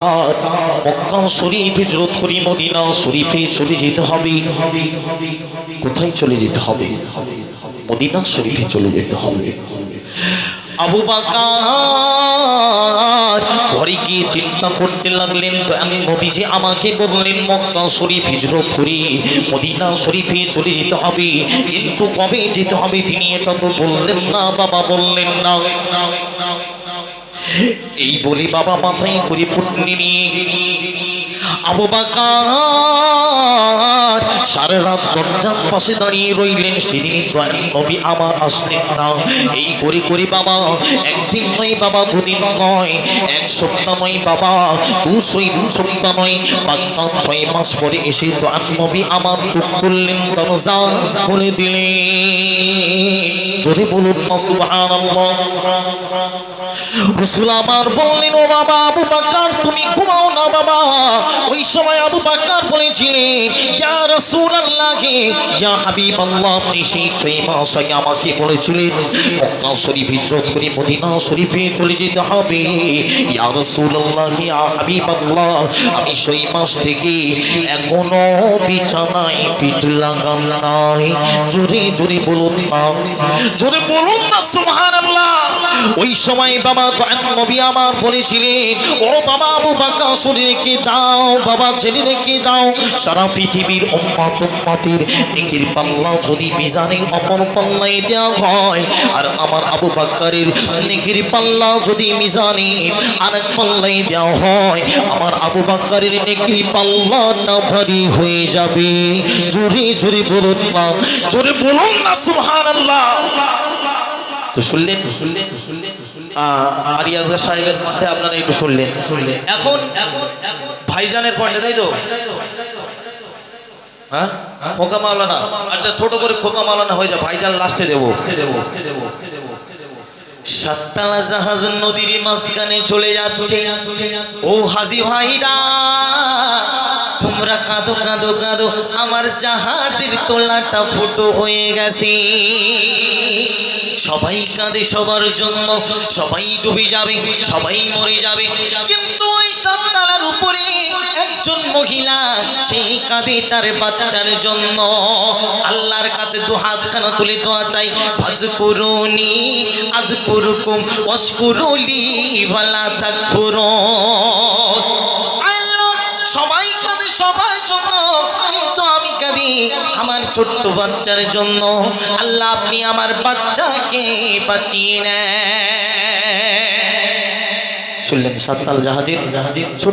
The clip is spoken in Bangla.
মক্কা শরীফ হিজরত করে মদিনা শরীফে চলে যেতে হবে। কোথায় চলে যেতে হবে? মদিনা শরীফে চলে যেতে হবে। আবু বকর ঘরে গিয়ে চিন্তা করতে লাগলেন, তো আমি নবীজি আমাকে বললেন মক্কা শরীফ হিজরত করে মদিনা শরীফে চলে যেতে হবে, কিন্তু কবে যেতে হবে তিনি এটা তো বললেন না। বাবা বললেন না। এই বলে বাবা মাথায় করে পুটনি নিয়ে আবু বকর সারা রাত দরজার পাশে দাঁড়িয়ে রইলেন। সেদিন নবী আমার আসলেন না। এই করে করে বাবা একদিন নয় বাবা, দুদিন নয়, এক সপ্তাহ নয় বাবা, দু সপ্তাহ নয়, 5-6 মাস পরে এসে তো নবী আমার টুক করলেন, দরজা খুলে দিলেন। জোরে বলুন না সুবহানাল্লাহ। রাসূল আমার বললেন, ও বাবা আবু বকর তুমি ঘুমাও না বাবা। ওই সময় আবু বকর বলেছিলেন, ইয়া রাসূলুল্লাহ ইয়া হাবিবাল্লাহ, আপনি সেই 6 মাস আগে আমাকে বলেছিলেন মক্কা শরীফ হিজরত করে মদিনা শরীফে চলে যেতে হবে। ইয়া রাসূলুল্লাহ ইয়া হাবিবাল্লাহ, আমি 6 মাস থেকে এখনো বিছানায় পিঠ লাগান নাই। জোরে জোরে বলুন না, জোরে বলুন না সুবহানাল্লাহ। ওই সময় বাবা নবী আমার বলেছিলেন, ও বাবা আবু বকর শুনে রেখে দাও বাবা, জেনে রেখে দাও, সারা পৃথিবীর উম্মতের নেকির পাল্লা যদি মিজানের অপর পাল্লায় দেওয়া হয়, আর আমার আবু বকরের নেকির পাল্লা যদি মিজানের আরেক পাল্লায় দেওয়া হয়, আমার আবু বকরের নেকির পাল্লাটা ভারী হয়ে যাবে। জোরে জোরে বলুন না, জোরে বলুন না সুবহানাল্লাহ। তো শুনলেন আরিয়াজা সাহেবের মাঠে আপনারা একটু শুনলেন। এখন ভাইজানের পয়েন্টে, তাই তো? হ্যাঁ, খোকা মাওলানা, আচ্ছা ছোট করে খোকা মাওলানা হয়ে যা, ভাইজান লাস্টে দেবো। 7 তালা জাহাজ নদীর মাঝখানে চলে যাচ্ছে। ও হাজি ভাইরা তোমরা কাঁদো কাঁদো কাঁদো, আমার জাহাজের তলাটা ফুটো হয়ে গেছে। সবাই কাঁদে সবার জন্য, সবাই ডুবে যাবে, সবাই মরে যাবে, কিন্তু ওই 7 তালার উপরে একজন মহিলা সেই কাঁদে তার বাচ্চার জন্য। আল্লাহর কাছে দুহাতখানা তুলে দোয়া চাই, ফাজকুরুনি আযকুরুকুম ওয়াশকুরুলি ওয়ালা তাকফুরুন। আল্লাহ সবাই কাঁদে সবার জন্য, কিন্তু আমি কাঁদি আমার ছোট্ট বাচ্চার জন্য। আল্লাহ আপনি আমার বাচ্চাকে বাঁচিয়ে নেন। শুনলেন 7 তাল জাহাজের ছোট